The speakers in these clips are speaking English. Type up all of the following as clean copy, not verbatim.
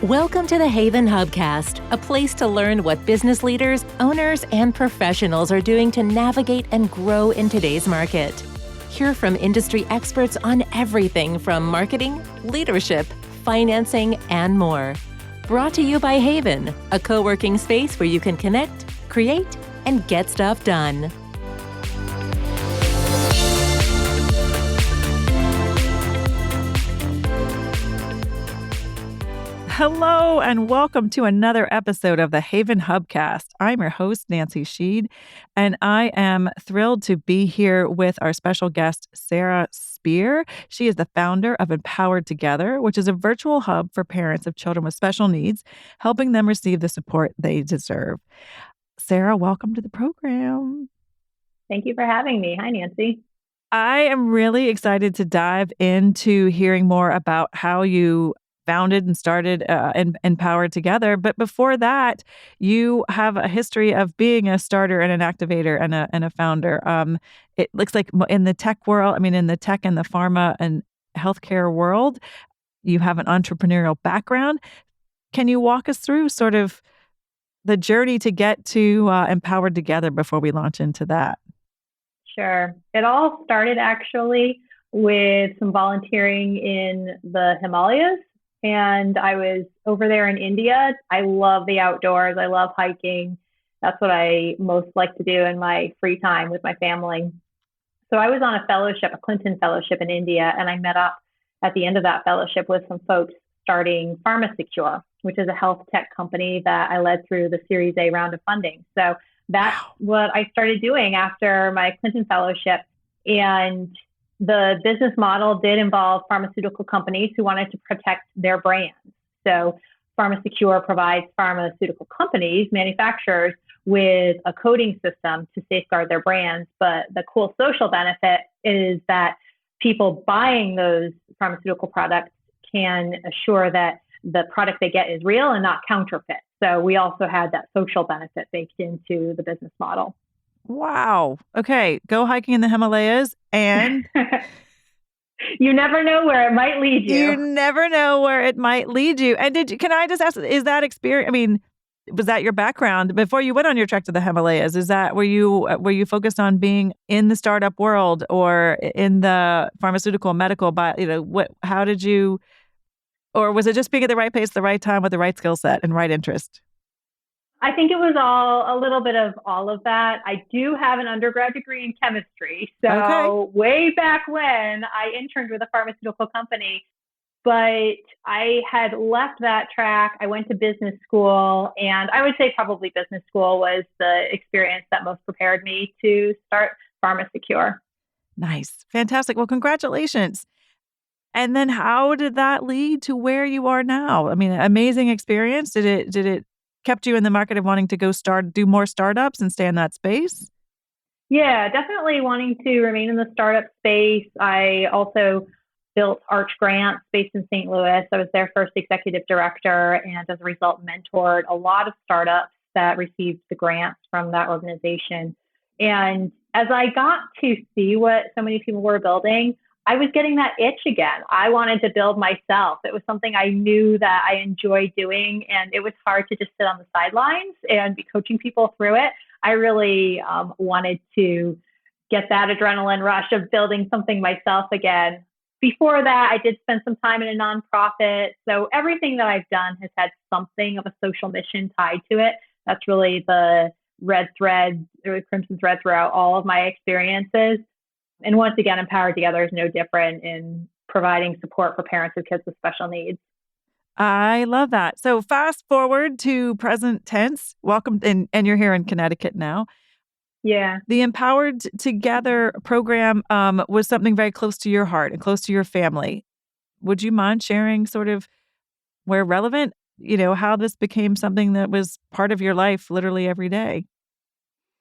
Welcome to the Haven Hubcast, a place to learn what business leaders, owners, and professionals are doing to navigate and grow in today's market. Hear from industry experts on everything from marketing, leadership, financing, and more. Brought to you by Haven, a co-working space where you can connect, create, and get stuff done. Hello and welcome to another episode of the Haven Hubcast. I'm your host, Nancy Sheed, and I am thrilled to be here with our special guest, Sarah Spear. She is the founder of Empowered Together, which is a virtual hub for parents of children with special needs, helping them receive the support they deserve. Sarah, welcome to the program. Thank you for having me. Hi, Nancy. I am really excited to dive into hearing more about how you founded and started Empowered Together. But before that, you have a history of being a starter and an activator and a founder. It looks like in the tech world, in the tech and the pharma and healthcare world, you have an entrepreneurial background. Can you walk us through sort of the journey to get to Empowered Together before we launch into that? Sure. It all started actually with some volunteering in the Himalayas. And I was over there in India. I love the outdoors. I love hiking. That's what I most like to do in my free time with my family. So I was on a fellowship, a Clinton fellowship in India, and I met up at the end of that fellowship with some folks starting PharmaSecure, which is a health tech company that I led through the Series A round of funding. So that's what I started doing after my Clinton fellowship. And the business model did involve pharmaceutical companies who wanted to protect their brands. So PharmaSecure provides pharmaceutical companies, manufacturers, with a coding system to safeguard their brands. But the cool social benefit is that people buying those pharmaceutical products can assure that the product they get is real and not counterfeit. So we also had that social benefit baked into the business model. Wow. Okay. Go hiking in the Himalayas and you never know where it might lead you. You never know where it might lead you. And can I just ask, is that experience, was that your background before you went on your trek to the Himalayas? Were you focused on being in the startup world or in the pharmaceutical medical, how did you, or was it just being at the right place at the right time with the right skill set and right interest? I think it was a little bit of all of that. I do have an undergrad degree in chemistry. So Way back when I interned with a pharmaceutical company, but I had left that track. I went to business school, and I would say probably business school was the experience that most prepared me to start PharmaSecure. Nice. Fantastic. Well, congratulations. And then how did that lead to where you are now? Amazing experience. Did it kept you in the market of wanting to go do more startups and stay in that space? Yeah, definitely wanting to remain in the startup space. I also built Arch Grants based in St. Louis. I was their first executive director, and as a result, mentored a lot of startups that received the grants from that organization. And as I got to see what so many people were building, I was getting that itch again. I wanted to build myself. It was something I knew that I enjoyed doing, and it was hard to just sit on the sidelines and be coaching people through it. I really wanted to get that adrenaline rush of building something myself again. Before that, I did spend some time in a nonprofit. So everything that I've done has had something of a social mission tied to it. That's really the red thread, or crimson thread throughout all of my experiences. And once again, Empowered Together is no different in providing support for parents with kids with special needs. I love that. So fast forward to present tense. Welcome, and you're here in Connecticut now. Yeah. The Empowered Together program was something very close to your heart and close to your family. Would you mind sharing sort of, where relevant, how this became something that was part of your life literally every day?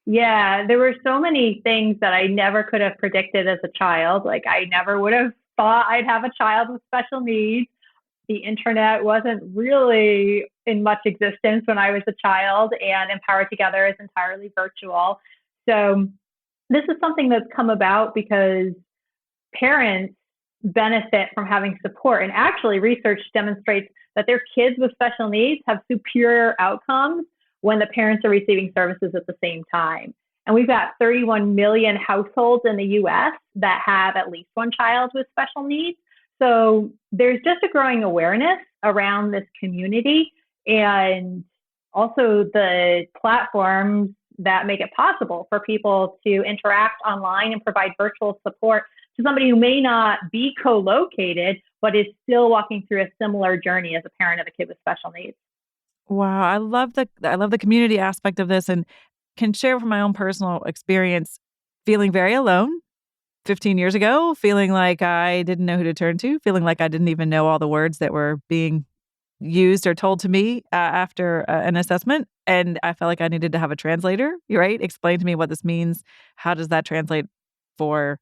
Yeah, there were so many things that I never could have predicted as a child. Like, I never would have thought I'd have a child with special needs. The internet wasn't really in much existence when I was a child, and Empowered Together is entirely virtual. So this is something that's come about because parents benefit from having support. And actually, research demonstrates that their kids with special needs have superior outcomes when the parents are receiving services at the same time. And we've got 31 million households in the US that have at least one child with special needs. So there's just a growing awareness around this community, and also the platforms that make it possible for people to interact online and provide virtual support to somebody who may not be co-located, but is still walking through a similar journey as a parent of a kid with special needs. Wow, I love the community aspect of this, and can share from my own personal experience feeling very alone 15 years ago, feeling like I didn't know who to turn to, feeling like I didn't even know all the words that were being used or told to me after an assessment. And I felt like I needed to have a translator, right? Explain to me what this means. How does that translate for,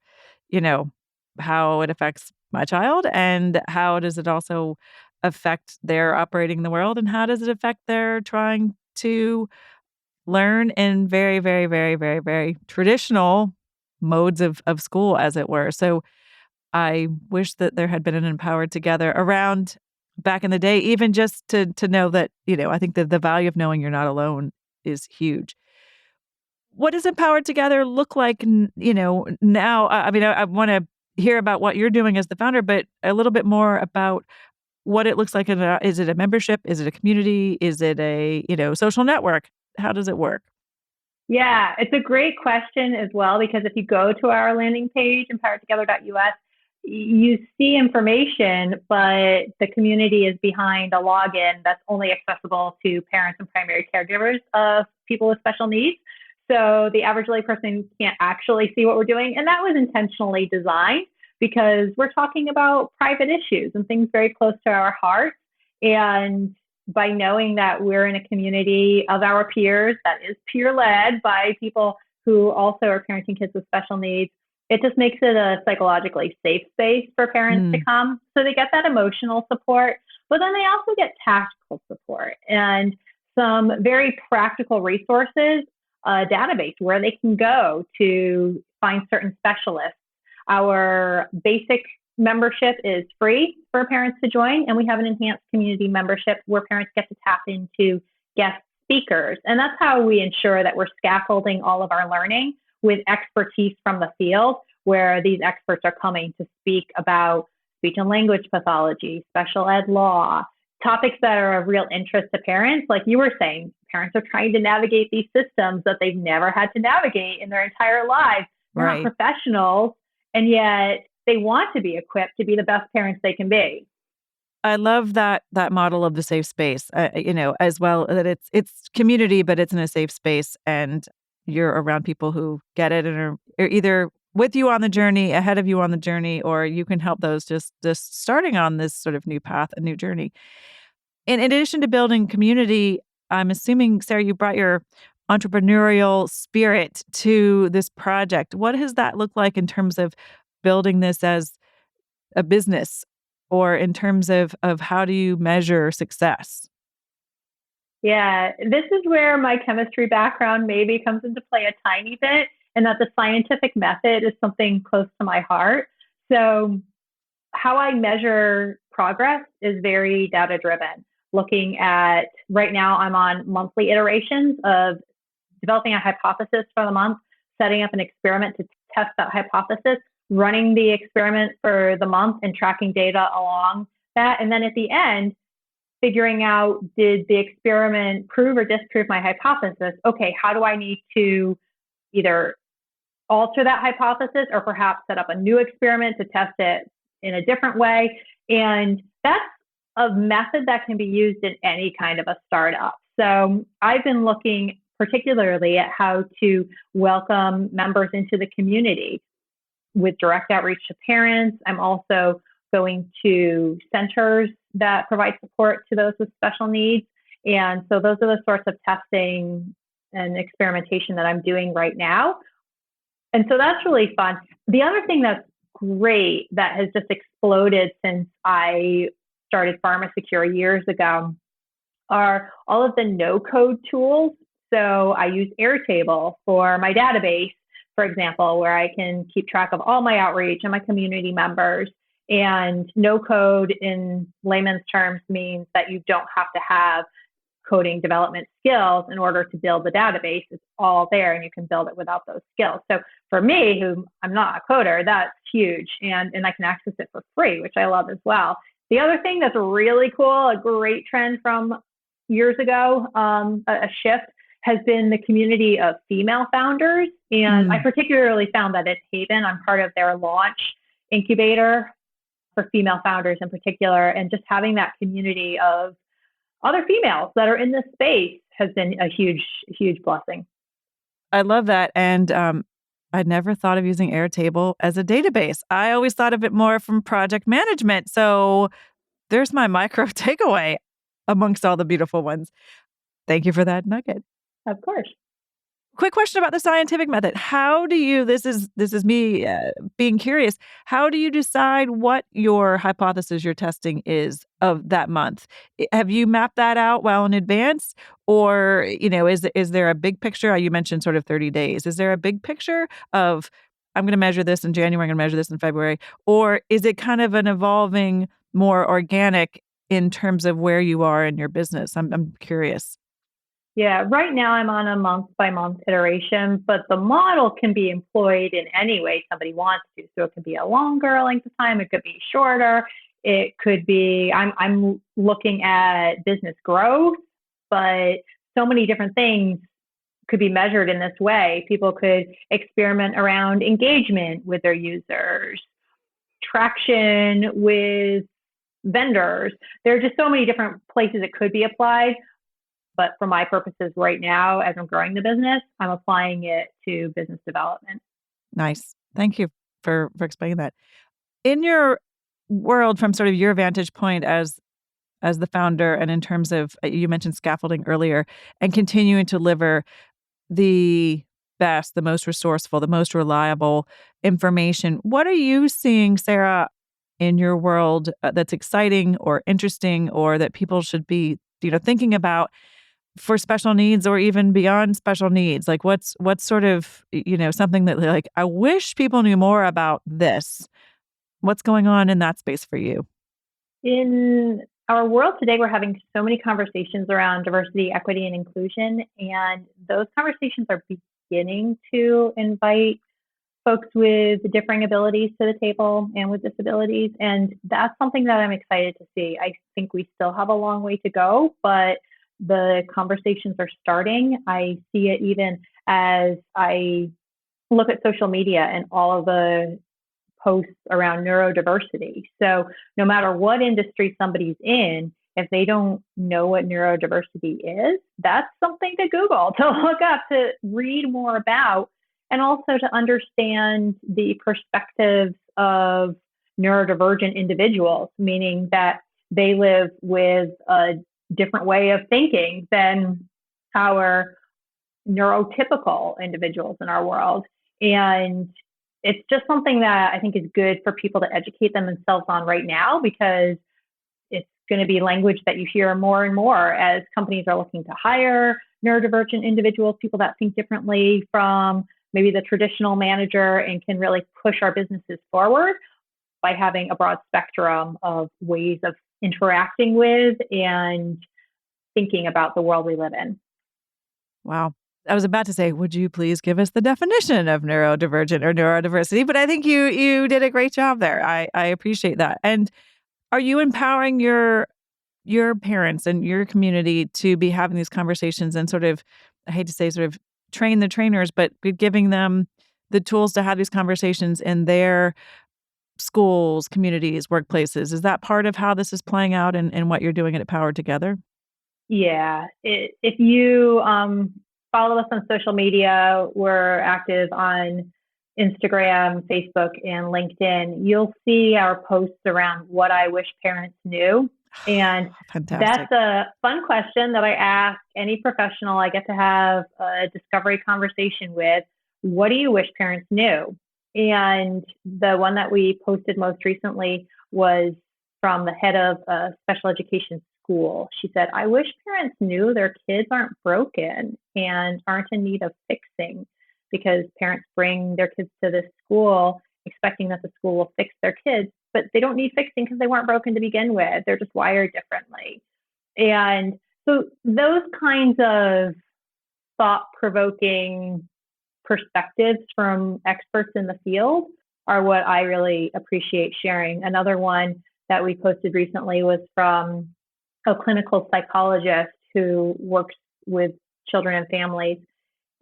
you know, how it affects my child? And how does it also affect their operating in the world? And how does it affect their trying to learn in very, very, very, very, very traditional modes of school, as it were? So I wish that there had been an Empowered Together around back in the day, even just to know that, I think that the value of knowing you're not alone is huge. What does Empowered Together look like, now? I mean, I want to hear about what you're doing as the founder, but a little bit more about what it looks like. Is it a membership? Is it a community? Is it a, social network? How does it work? Yeah, it's a great question as well, because if you go to our landing page, empoweredtogether.us, you see information, but the community is behind a login that's only accessible to parents and primary caregivers of people with special needs. So the average layperson can't actually see what we're doing. And that was intentionally designed because we're talking about private issues and things very close to our hearts. And by knowing that we're in a community of our peers that is peer-led by people who also are parenting kids with special needs, it just makes it a psychologically safe space for parents to come. So they get that emotional support, but then they also get tactical support and some very practical resources, a database where they can go to find certain specialists. Our basic membership is free for parents to join, and we have an enhanced community membership where parents get to tap into guest speakers. And that's how we ensure that we're scaffolding all of our learning with expertise from the field, where these experts are coming to speak about speech and language pathology, special ed law, topics that are of real interest to parents. Like you were saying, parents are trying to navigate these systems that they've never had to navigate in their entire lives. They're Right. not professionals, and yet they want to be equipped to be the best parents they can be. I love that model of the safe space, as well, that it's community, but it's in a safe space, and you're around people who get it and are either with you on the journey, ahead of you on the journey, or you can help those just starting on this sort of new path, a new journey. In addition to building community, I'm assuming, Sarah, you brought your entrepreneurial spirit to this project. What does that look like in terms of building this as a business, or in terms of how do you measure success? Yeah, this is where my chemistry background maybe comes into play a tiny bit, and that the scientific method is something close to my heart. So how I measure progress is very data driven. Looking at, right now, I'm on monthly iterations of developing a hypothesis for the month, setting up an experiment to test that hypothesis, running the experiment for the month and tracking data along that. And then at the end, figuring out, did the experiment prove or disprove my hypothesis? Okay, how do I need to either alter that hypothesis or perhaps set up a new experiment to test it in a different way? And that's a method that can be used in any kind of a startup. So I've been looking particularly at how to welcome members into the community with direct outreach to parents. I'm also going to centers that provide support to those with special needs. And so those are the sorts of testing and experimentation that I'm doing right now. And so that's really fun. The other thing that's great that has just exploded since I started PharmaSecure years ago are all of the no-code tools. So I use Airtable for my database, for example, where I can keep track of all my outreach and my community members. And no code in layman's terms means that you don't have to have coding development skills in order to build the database. It's all there and you can build it without those skills. So for me, who I'm not a coder, that's huge. And I can access it for free, which I love as well. The other thing that's really cool, a great trend from years ago, a shift, has been the community of female founders. And I particularly found that at Haven, I'm part of their launch incubator for female founders in particular. And just having that community of other females that are in this space has been a huge, huge blessing. I love that. And I'd never thought of using Airtable as a database. I always thought of it more from project management. So there's my micro takeaway amongst all the beautiful ones. Thank you for that nugget. Of course. Quick question about the scientific method. How do you, this is me being curious, how do you decide what your hypothesis you're testing is of that month? Have you mapped that out well in advance? Or, is there a big picture? You mentioned sort of 30 days. Is there a big picture of, I'm going to measure this in January, I'm going to measure this in February? Or is it kind of an evolving, more organic in terms of where you are in your business? I'm curious. Yeah, right now I'm on a month by month iteration, but the model can be employed in any way somebody wants to. So it could be a longer length of time, it could be shorter, it could be, I'm looking at business growth, but so many different things could be measured in this way. People could experiment around engagement with their users, traction with vendors. There are just so many different places it could be applied. But for my purposes right now, as I'm growing the business, I'm applying it to business development. Nice. Thank you for explaining that. In your world, from sort of your vantage point as the founder, and in terms of, you mentioned scaffolding earlier, and continuing to deliver the best, the most resourceful, the most reliable information, what are you seeing, Sarah, in your world that's exciting or interesting, or that people should be, thinking about for special needs or even beyond special needs? Like what's sort of, something that like, I wish people knew more about this. What's going on in that space for you? In our world today, we're having so many conversations around diversity, equity, and inclusion. And those conversations are beginning to invite folks with differing abilities to the table and with disabilities. And that's something that I'm excited to see. I think we still have a long way to go, but the conversations are starting. I see it even as I look at social media and all of the posts around neurodiversity. So no matter what industry somebody's in, if they don't know what neurodiversity is, that's something to Google, to look up, to read more about, and also to understand the perspectives of neurodivergent individuals, meaning that they live with a different way of thinking than our neurotypical individuals in our world. And it's just something that I think is good for people to educate themselves on right now, because it's going to be language that you hear more and more as companies are looking to hire neurodivergent individuals, people that think differently from maybe the traditional manager, and can really push our businesses forward by having a broad spectrum of ways of interacting with and thinking about the world we live in. Wow. I was about to say, would you please give us the definition of neurodivergent or neurodiversity? But I think you did a great job there. I appreciate that. And are you empowering your parents and your community to be having these conversations and sort of, I hate to say, sort of train the trainers, but giving them the tools to have these conversations in their schools, communities, workplaces? Is that part of how this is playing out and what you're doing at Powered Together? Yeah. If you follow us on social media, we're active on Instagram, Facebook, and LinkedIn. You'll see our posts around what I wish parents knew. And Fantastic. That's a fun question that I ask any professional I get to have a discovery conversation with. What do you wish parents knew? And the one that we posted most recently was from the head of a special education school. She said, I wish parents knew their kids aren't broken and aren't in need of fixing, because parents bring their kids to this school expecting that the school will fix their kids, but they don't need fixing because they weren't broken to begin with. They're just wired differently. And so those kinds of thought-provoking perspectives from experts in the field are what I really appreciate sharing. Another one that we posted recently was from a clinical psychologist who works with children and families.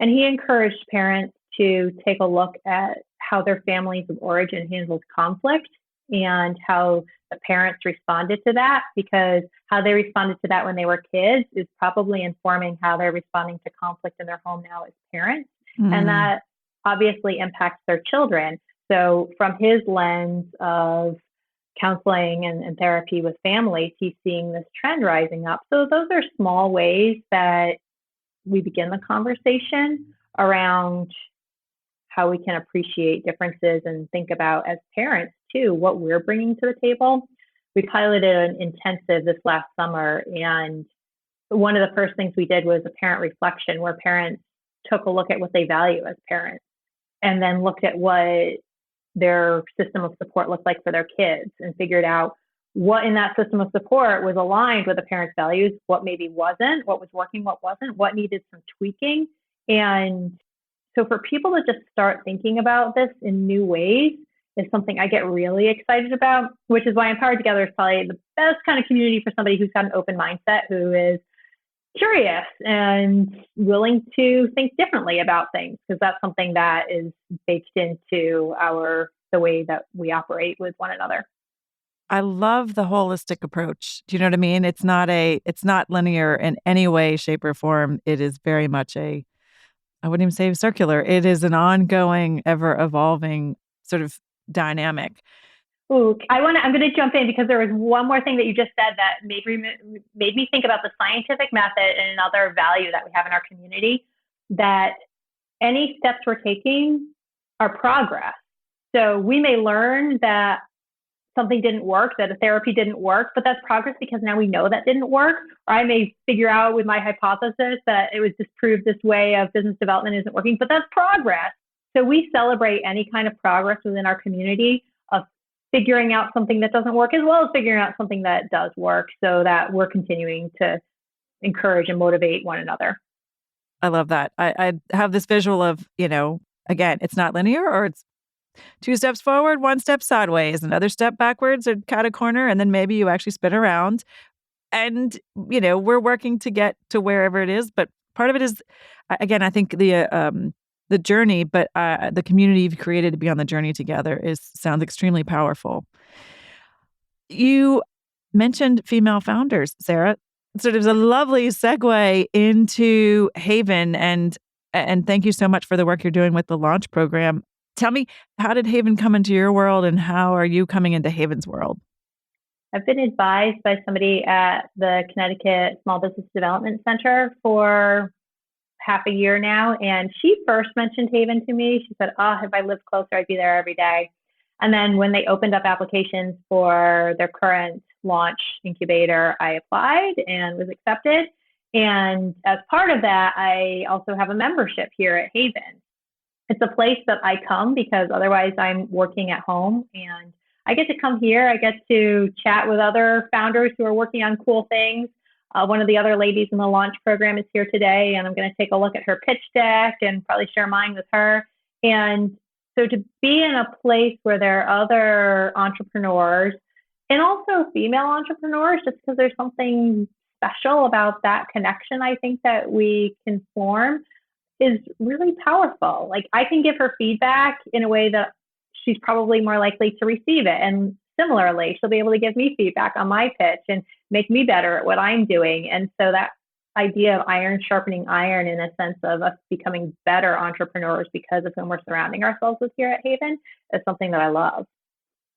And he encouraged parents to take a look at how their families of origin handled conflict and how the parents responded to that, because how they responded to that when they were kids is probably informing how they're responding to conflict in their home now as parents. And that obviously impacts their children. So from his lens of counseling and therapy with families, he's seeing this trend rising up. So those are small ways that we begin the conversation around how we can appreciate differences and think about, as parents too, what we're bringing to the table. We piloted an intensive this last summer, and one of the first things we did was a parent reflection where parents took a look at what they value as parents and then looked at what their system of support looked like for their kids and figured out what in that system of support was aligned with the parents' values, what maybe wasn't, what was working, what wasn't, what needed some tweaking. And so for people to just start thinking about this in new ways is something I get really excited about, which is why Empowered Together is probably the best kind of community for somebody who's got an open mindset, who is curious and willing to think differently about things, because that's something that is baked into the way that we operate with one another. I love the holistic approach. Do you know what I mean? It's not linear in any way, shape, or form. It is very much I wouldn't even say circular. It is an ongoing, ever evolving sort of dynamic. Ooh, I'm going to jump in because there was one more thing that you just said that made me think about the scientific method and another value that we have in our community, that any steps we're taking are progress. So we may learn that something didn't work, that a therapy didn't work, but that's progress because now we know that didn't work. Or I may figure out with my hypothesis that it was disproved this way of business development isn't working, but that's progress. So we celebrate any kind of progress within our community of figuring out something that doesn't work, as well as figuring out something that does work, so that we're continuing to encourage and motivate one another. I love that. I have this visual of, again, it's not linear, or it's 2 steps forward, 1 step sideways, another step backwards, or cut a corner, and then maybe you actually spin around. And, we're working to get to wherever it is. But part of it is, again, I think the journey, but the community you've created to be on the journey together sounds extremely powerful. You mentioned female founders, Sarah. So there's a lovely segue into Haven, and thank you so much for the work you're doing with the launch program. Tell me, how did Haven come into your world, and how are you coming into Haven's world? I've been advised by somebody at the Connecticut Small Business Development Center for half a year now, and she first mentioned Haven to me. She said, if I lived closer, I'd be there every day. And then when they opened up applications for their current launch incubator, I applied and was accepted. And as part of that, I also have a membership here at Haven. It's a place that I come because otherwise I'm working at home, and I get to come here. I get to chat with other founders who are working on cool things. One of the other ladies in the launch program is here today, and I'm going to take a look at her pitch deck and probably share mine with her. And so to be in a place where there are other entrepreneurs and also female entrepreneurs, just because there's something special about that connection, I think that we can form, is really powerful. Like, I can give her feedback in a way that she's probably more likely to receive it. And similarly, she'll be able to give me feedback on my pitch and make me better at what I'm doing. And so that idea of iron sharpening iron, in a sense of us becoming better entrepreneurs because of whom we're surrounding ourselves with here at Haven, is something that I love.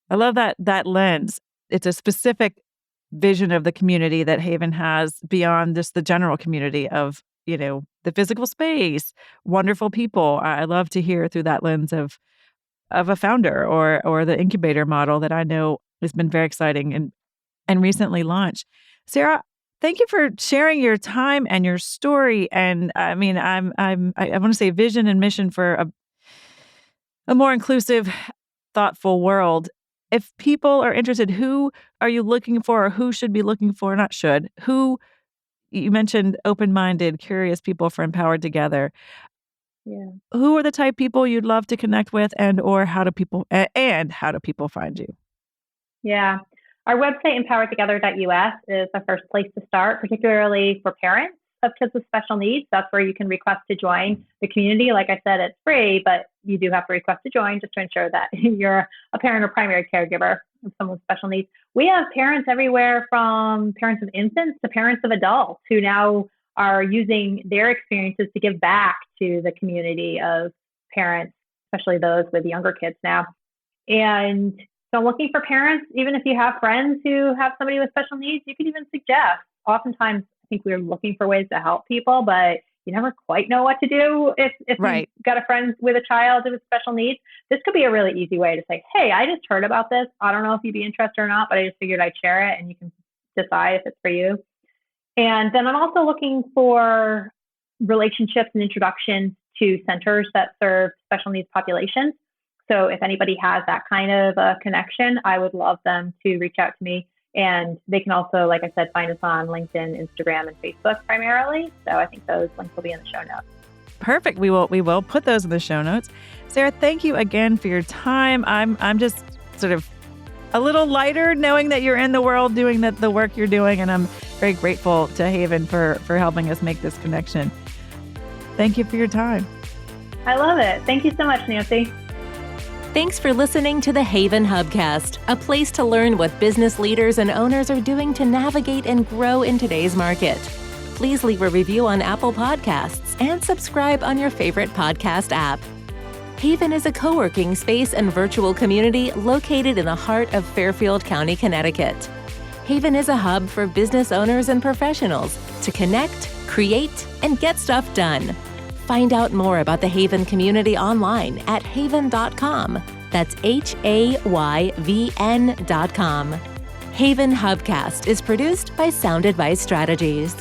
I love that lens. It's a specific vision of the community that Haven has beyond just the general community of, the physical space, wonderful people. I love to hear through that lens of a founder or the incubator model that I know has been very exciting and recently launched. Sarah, thank you for sharing your time and your story. And I mean, I want to say vision and mission for a more inclusive, thoughtful world. if people are interested, who are you looking for, or who should be looking for, not should, who you mentioned open-minded, curious people for Empowered Together. Yeah. Who are the type people you'd love to connect with, and or how do people find you? Yeah. Our website, empoweredtogether.us, is the first place to start, particularly for parents of kids with special needs. That's where you can request to join the community. Like I said, it's free, but you do have to request to join just to ensure that you're a parent or primary caregiver of someone with special needs. We have parents everywhere, from parents of infants to parents of adults, who now are using their experiences to give back to the community of parents, especially those with younger kids now. And so I'm looking for parents. Even if you have friends who have somebody with special needs, you can even suggest. Oftentimes, I think we're looking for ways to help people, but you never quite know what to do if Right. you've got a friend with a child with special needs. This could be a really easy way to say, hey, I just heard about this. I don't know if you'd be interested or not, but I just figured I'd share it, and you can decide if it's for you. And then I'm also looking for relationships and introductions to centers that serve special needs populations. So if anybody has that kind of a connection, I would love them to reach out to me. And they can also, like I said, find us on LinkedIn, Instagram, and Facebook primarily. So I think those links will be in the show notes. Perfect. We will put those in the show notes. Sarah, thank you again for your time. I'm just sort of a little lighter knowing that you're in the world doing the work you're doing, and I'm very grateful to Haven for helping us make this connection. Thank you for your time. I love it. Thank you so much, Nancy. Thanks for listening to the Haven Hubcast, a place to learn what business leaders and owners are doing to navigate and grow in today's market. Please leave a review on Apple Podcasts and subscribe on your favorite podcast app. Haven is a co-working space and virtual community located in the heart of Fairfield County, Connecticut. Haven is a hub for business owners and professionals to connect, create, and get stuff done. Find out more about the Haven community online at haven.com. That's HAYVN.com. Haven Hubcast is produced by Sound Advice Strategies.